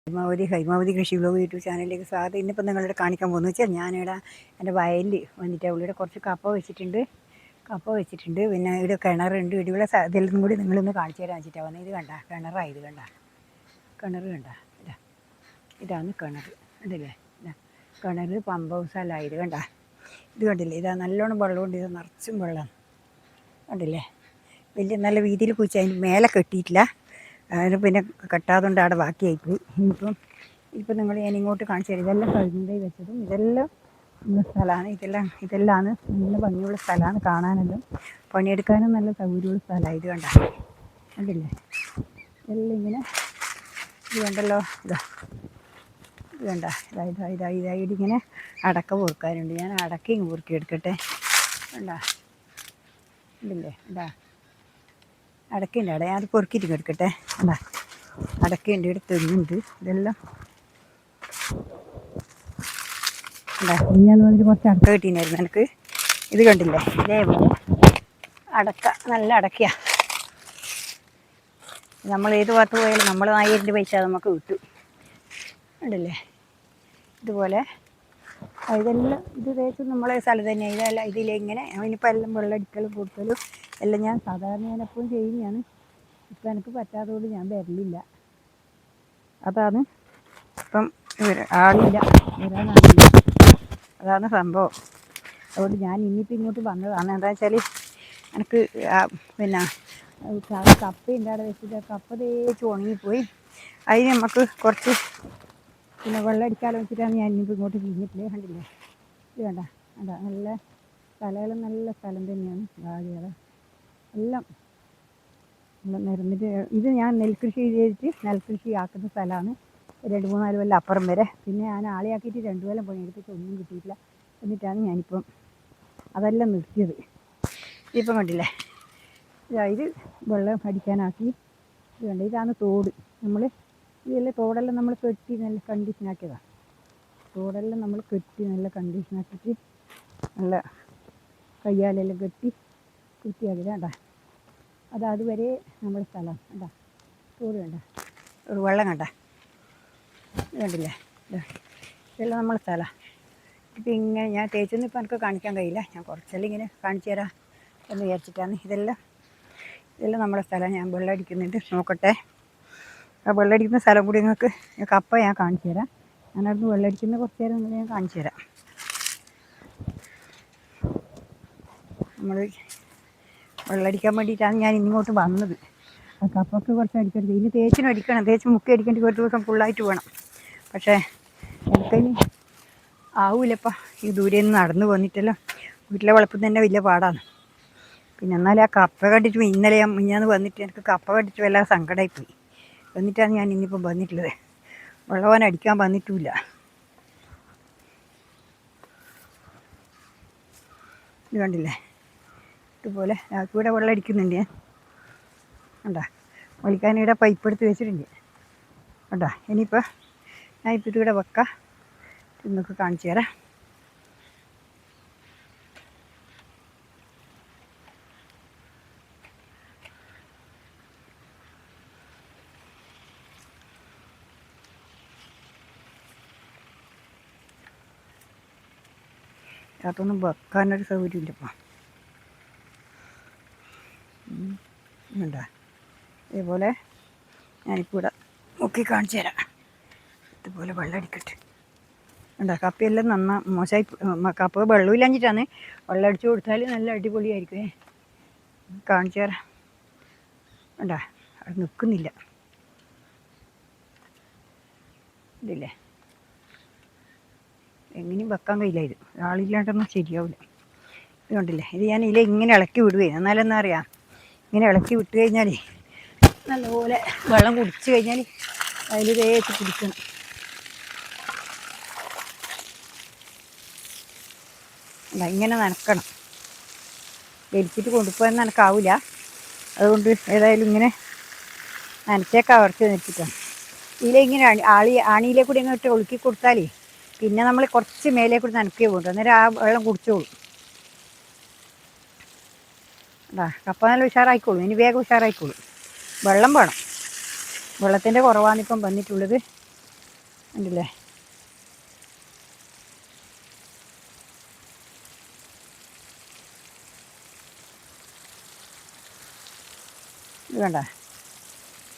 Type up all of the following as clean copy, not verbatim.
ഹൈമാവതി കൃഷി blog YouTube ചാനലിലേക്ക് സ്വാഗതം. ഇന്നിപ്പോൾ നിങ്ങളുടെ കാണിക്കാൻ പോകുന്നത് വെച്ചാൽ ഞാനിവിടെ എൻ്റെ വയലിൽ വന്നിട്ട് ഇവിടെ കുറച്ച് കപ്പ വെച്ചിട്ടുണ്ട്. പിന്നെ ഇവിടെ കിണറുണ്ട്. ഇടിയുള്ള ഇതെല്ലാം കൂടി നിങ്ങളൊന്ന് കാണിച്ചു തരാൻ വെച്ചിട്ടാണ് വന്നത്. ഇത് കണ്ട കിണറായത് കണ്ട കിണർ കണ്ട ഇതാണ് കിണർ ഉണ്ടല്ലേ. കിണർ പമ്പ് ഹൗസല്ല ഇത് കണ്ട ഇത് കണ്ടില്ലേ. ഇതാ നല്ലോണം വെള്ളമുണ്ട്. ഇത് നിറച്ചും വെള്ളം കണ്ടില്ലേ. വലിയ നല്ല വീതിയിൽ കുഴിച്ച് അതിന് മേലെ കെട്ടിയിട്ടില്ല. അതിന് പിന്നെ കെട്ടാതുകൊണ്ട് അവിടെ ബാക്കിയായിപ്പോയി. ഇപ്പം ഞാൻ ഇങ്ങോട്ട് കാണിച്ചു തരാം. ഇതെല്ലാം കഴുകുന്നതേ വെച്ചതും ഇതെല്ലാം ഉള്ള സ്ഥലമാണ്. ഇതെല്ലാം നല്ല ഭംഗിയുള്ള സ്ഥലമാണ്. കാണാനെല്ലാം പണിയെടുക്കാനും നല്ല സൗകര്യമുള്ള സ്ഥലമാണ്. ഇത് കണ്ടില്ലേ. എല്ലാം ഇങ്ങനെ ഇത് കണ്ടല്ലോ. ഇത് കണ്ട ഇതായിട്ട് ഇങ്ങനെ അടക്ക പൊറുക്കാനുണ്ട്. ഞാൻ അടക്കയും പൊറുക്കി എടുക്കട്ടെ. കണ്ടില്ലേ അടക്കയുണ്ട് അവിടെ. അത് പൊറുക്കിയിട്ട് എടുക്കട്ടെ. അടക്കയുണ്ട്, ഇവിടെ തെങ്ങുണ്ട്. ഇതെല്ലാം ഞാൻ വന്നിട്ട് കുറച്ച് അടക്ക കിട്ടിയിട്ടുണ്ടായിരുന്നു എനിക്ക്. ഇത് കണ്ടില്ലേ. ഇതേപോലെ അടക്ക നല്ല അടക്കയാ. നമ്മൾ ഏത് ഭാഗത്ത് പോയാലും നമ്മൾ 1000 പൈസ നമുക്ക് കിട്ടും. കണ്ടില്ലേ. ഇതുപോലെ ഇതെല്ലാം ഇത് തേച്ച് നമ്മളെ സ്ഥലം തന്നെയാണ്. ഇതെല്ലാം ഇതിലിങ്ങനെ അതിനിപ്പോൾ എല്ലാം വെള്ളമടിക്കലും കൊടുക്കലും എല്ലാം ഞാൻ സാധാരണ ഞാനെപ്പോഴും ചെയ്യുന്നതാണ്. ഇപ്പം എനിക്ക് പറ്റാത്തതുകൊണ്ട് ഞാൻ വരലില്ല. അതാണ് ഇപ്പം ആളില്ല, വരാനാളില്ല. അതാണ് സംഭവം. അതുകൊണ്ട് ഞാൻ ഇനിയിപ്പോൾ ഇങ്ങോട്ട് വന്നതാണ്. എന്താ വെച്ചാൽ എനിക്ക് പിന്നെ കപ്പയുണ്ട് അവിടെ വെച്ചിട്ട് കപ്പ തേച്ച് ഉണങ്ങിപ്പോയി. അതിന് നമുക്ക് കുറച്ച് പിന്നെ വെള്ളം അടിക്കാലോ വെച്ചിട്ടാണ് ഞാൻ ഇനിയിപ്പോൾ ഇങ്ങോട്ട് തിരിഞ്ഞിട്ടില്ലേ. കണ്ടില്ലേ. ഇത് കണ്ട നല്ല സ്ഥലമെല്ലാം നല്ല സ്ഥലം തന്നെയാണ്. ഭാഗ്യത എല്ലാം നിരന്നിട്ട് ഇത് ഞാൻ നെൽകൃഷി നെൽകൃഷി ആക്കുന്ന സ്ഥലമാണ്. 2-3-4 കൊല്ലം അപ്പുറം വരെ. പിന്നെ ഞാൻ ആളെയാക്കിയിട്ട് 2 കൊല്ലം പണിയെടുത്തിട്ട് ഒന്നും കിട്ടിയിട്ടില്ല. എന്നിട്ടാണ് ഞാനിപ്പം അതെല്ലാം നിർത്തിയത്. ഇപ്പം കണ്ടില്ലേ. ഇത് വെള്ളം അടിക്കാനാക്കി. ഇത് കണ്ട ഇതാണ് തോട്. ഇതെല്ലാം തോടെല്ലാം നമ്മൾ കെട്ടി നല്ല കണ്ടീഷനാക്കിയതാണ്. തോടെല്ലാം നമ്മൾ കെട്ടി നല്ല കണ്ടീഷനാക്കിയിട്ട് നല്ല കയ്യാലെല്ലാം കുത്തിയാക്കി വേണ്ട. അതുവരെ നമ്മുടെ സ്ഥലം തോട് ഒരു വെള്ളം കണ്ടില്ലേ. ഇതെല്ലാം നമ്മളെ സ്ഥലമാണ്. ഇപ്പം ഇങ്ങനെ ഞാൻ തേച്ചൊന്നും ഇപ്പം എനിക്ക് കാണിക്കാൻ കഴിയില്ല. ഞാൻ കുറച്ചെല്ലാം ഇങ്ങനെ കാണിച്ചു തരാം എന്ന് വിചാരിച്ചിട്ടാണ്. ഇതെല്ലാം നമ്മളെ സ്ഥലം. ഞാൻ വെള്ളം അടിക്കുന്നുണ്ട്, നോക്കട്ടെ. ആ വെള്ളമടിക്കുന്ന സ്ഥലം കൂടി നിങ്ങൾക്ക് കപ്പ ഞാൻ കാണിച്ചു തരാം. ഞാനവിടുന്ന് വെള്ളമടിക്കുന്ന കുറച്ച് നേരം ഞാൻ കാണിച്ചു തരാം. നമ്മൾ വെള്ളമടിക്കാൻ വേണ്ടിയിട്ടാണ് ഞാൻ ഇങ്ങോട്ട് വന്നത്. ആ കപ്പൊക്കെ കുറച്ച് അടിക്കരുത്. ഇനി തേച്ചിനും അടിക്കണം. തേച്ച് മുക്കി അടിക്കേണ്ടി ഒരു ദിവസം ഫുള്ളായിട്ട് വേണം. പക്ഷേ എനിക്കതിന് ആവൂലപ്പം. ഈ ദൂരെ നിന്ന് നടന്ന് വന്നിട്ടല്ലോ. വീട്ടിലെ വളപ്പിൽ തന്നെ വലിയ പാടാണ്. പിന്നെ എന്നാലും ആ കപ്പ കണ്ടിട്ട് ഇന്നലെ മിഞ്ഞാന്ന് വന്നിട്ട് എനിക്ക് കപ്പ കണ്ടിട്ട് വല്ലാതെ സങ്കടമായിപ്പോയി. എന്നിട്ടാണ് ഞാൻ ഇന്നിപ്പം വന്നിട്ടുള്ളത്. വെള്ളം അടിക്കാൻ വന്നിട്ടുമില്ല. ഇത് കണ്ടില്ലേ. ഇതുപോലെ ഇവിടെ വെള്ളം അടിക്കുന്നുണ്ട് ഞാൻ. വലിക്കാനിവിടെ പൈപ്പ് എടുത്ത് വെച്ചിട്ടുണ്ട്. ഇനിയിപ്പോൾ ഞാനിപ്പോൾ ഇതിവിടെ വെക്കാം. ഇന്നൊക്കെ കാണിച്ചു തരാം. അതൊന്നും വെക്കാനൊരു സൗകര്യമില്ല ഇപ്പം. ഇതേപോലെ ഞാനിപ്പോൾ ഇവിടെ മുക്കി കാണിച്ചു തരാം. ഇതുപോലെ വെള്ളം അടിക്കട്ടെ. കപ്പയെല്ലാം മോശമായി. കപ്പ വെള്ളമില്ലാഞ്ഞിട്ടാണ്. വെള്ളം അടിച്ചു കൊടുത്താൽ നല്ല അടിപൊളിയായിരിക്കും. കാണിച്ചു തരാം. അത് നിൽക്കുന്നില്ല. ഇതില്ലേ എങ്ങനെയും വെക്കാൻ കഴിയില്ല. ഇത് ആളില്ലാണ്ടൊന്നും ശരിയാവില്ല. ഇത് കണ്ടില്ലേ. ഇത് ഞാൻ ഇങ്ങനെ ഇളക്കി വിടുകയാണ്. എന്നാലും എന്താ അറിയാം, ഇങ്ങനെ ഇളക്കി വിട്ട് കഴിഞ്ഞാൽ നല്ലപോലെ വെള്ളം കുടിച്ച് കഴിഞ്ഞാൽ അതിൽ തേച്ച് കുടിക്കണം. ഇങ്ങനെ നനക്കണം. വലിച്ചിട്ട് കൊണ്ടുപോകാൻ നനക്കാവില്ല. അതുകൊണ്ട് ഏതായാലും ഇങ്ങനെ നനച്ചേക്കാം കുറച്ച് വെച്ചിട്ടാണ്. ഇതിലിങ്ങനെ ആണിയിലെ കൂടി ഇങ്ങോട്ട് ഒഴുക്കി കൊടുത്താൽ പിന്നെ നമ്മൾ കുറച്ച് മേലെ കൂടി നനക്കുകയോ പോകും. അന്നേരം ആ വെള്ളം കുടിച്ചോളും. കപ്പ നല്ല ഉഷാറായിക്കോളും. ഇനി വേഗം ഉഷാറായിക്കോളും. വെള്ളം വേണം. വെള്ളത്തിൻ്റെ കുറവാണ് ഇപ്പം വന്നിട്ടുള്ളത്. ഉണ്ടല്ലേ. ഇത് കണ്ട,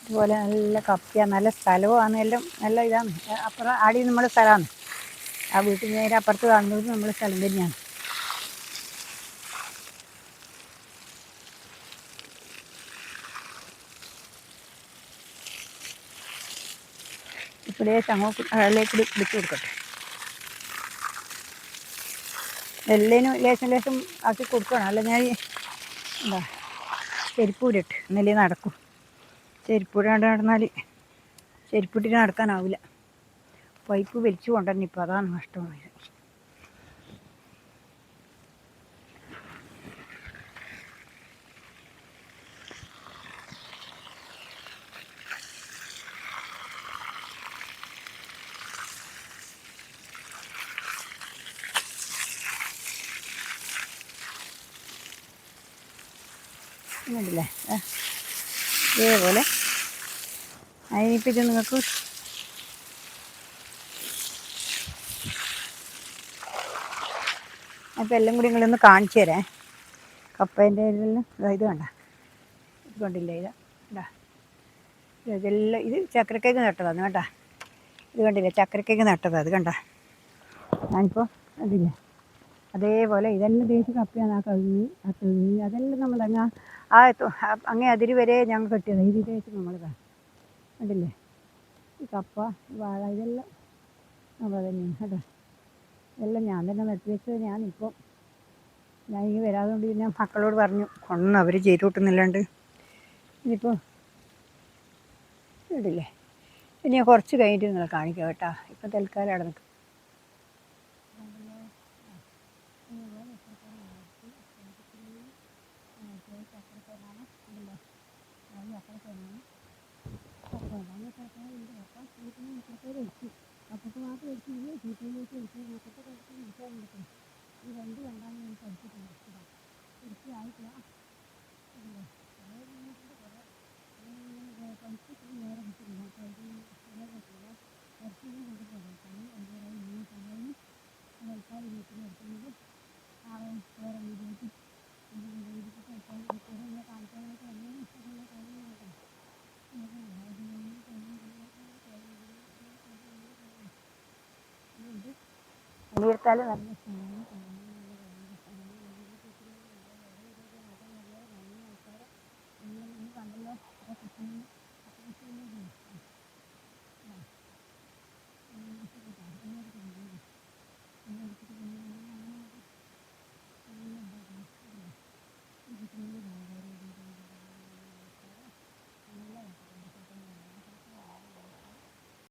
ഇതുപോലെ നല്ല കപ്പ, നല്ല സ്ഥലവുമാണ്, എല്ലാം നല്ല ഇതാണ്. അപ്പുറം ആടി നമ്മുടെ സ്ഥലമാണ്, ആ വീട്ടിൽ നേരെ അപ്പുറത്ത് കാണുന്നത് നമ്മുടെ സ്ഥലം തന്നെയാണ്. ഇപ്പോഴേ അങ്ങോട്ടേക്ക് പിടിച്ചു കൊടുക്കട്ടെ. എല്ലേനും ലേശം ലേശം ആക്കി കൊടുക്കണം, അല്ല ഞാൻ എന്താ ചെരുപ്പൂരിട്ട് എന്നല്ലേ നടക്കും. ചെരുപ്പൂരാണ്ട് നടന്നാൽ ചെരുപ്പിട്ടിട്ട് നടക്കാനാവില്ല. പൈപ്പ് വലിച്ചു കൊണ്ടുവരണം, ഇപ്പോൾ അതാണ് നഷ്ടമായത്. കണ്ടില്ലേ, ഇതേപോലെ അതിനിപ്പോൾ ഇത് നിങ്ങൾക്ക് അപ്പോൾ എല്ലാം കൂടി നിങ്ങളൊന്ന് കാണിച്ചു തരാം. കപ്പേൻ്റെ എല്ലാം ഇത് കണ്ട, ഇത് കണ്ടില്ലേ, ഇതാ ഇതെല്ലാം ഇത് ചക്കരക്കേക്ക് നട്ടതാണ് കേട്ടോ. ഇത് കണ്ടില്ലേ, ചക്കരക്കേക്ക് നട്ടതാണ്. അത് കണ്ട, ഞാനിപ്പോൾ കണ്ടില്ലേ, അതേപോലെ ഇതെല്ലാം തേച്ച് കപ്പയാണ്. ആ കഴുകി അതെല്ലാം നമ്മൾ അങ്ങേ അതിര് വരെ ഞങ്ങൾ കെട്ടിയത് ഇത് തേച്ച് നമ്മളിതാണ്. കണ്ടില്ലേ, ഈ കപ്പ, വാഴ, ഇതെല്ലാം നമ്മൾ തന്നെയാണ് കേട്ടോ. ഇതെല്ലാം ഞാൻ തന്നെ നട്ടു വെച്ചത്. ഞാനിപ്പോൾ ഞാൻ ഈ വരാതുകൊണ്ട് പിന്നെ മക്കളോട് പറഞ്ഞു കൊണ്ടു, അവർ ചെയ്ത് കൂട്ടുന്നില്ലാണ്ട്. ഇനിയിപ്പോൾ ഇടില്ലേ, ഇനി ഞാൻ കുറച്ച് കഴിഞ്ഞിട്ട് നിങ്ങളെ കാണിക്കാം കേട്ടോ. ഇപ്പം തൽക്കാലം അവിടെ നിൽക്കും. അപ്പുറത്ത് മാത്രം വെച്ച് ചീറ്റയിലേക്ക് വെച്ച് അപ്പുറത്തെ കുറച്ച് വിളിക്കാൻ കൊടുക്കും. ഈ രണ്ട് കണ്ടാണ് ഞാൻ പഠിച്ചിട്ടുണ്ട്. വൃത്തിയായിട്ടില്ല, പഠിച്ചിട്ട് നേരെ കിട്ടുന്നില്ല. അപ്പോൾ ഇത് കുറച്ചുകൂടെ കൊണ്ടുപോകാം. പണി 5 സമയം തൽക്കാലം വീട്ടിൽ എടുക്കുന്നത് നാളെ വേറെ വീട്ടിലേക്ക് കാണിക്കാനായിട്ട് വന്നതിന് ഇഷ്ടമുള്ള കാര്യങ്ങളൊക്കെ പണിയെടുത്താലും നല്ല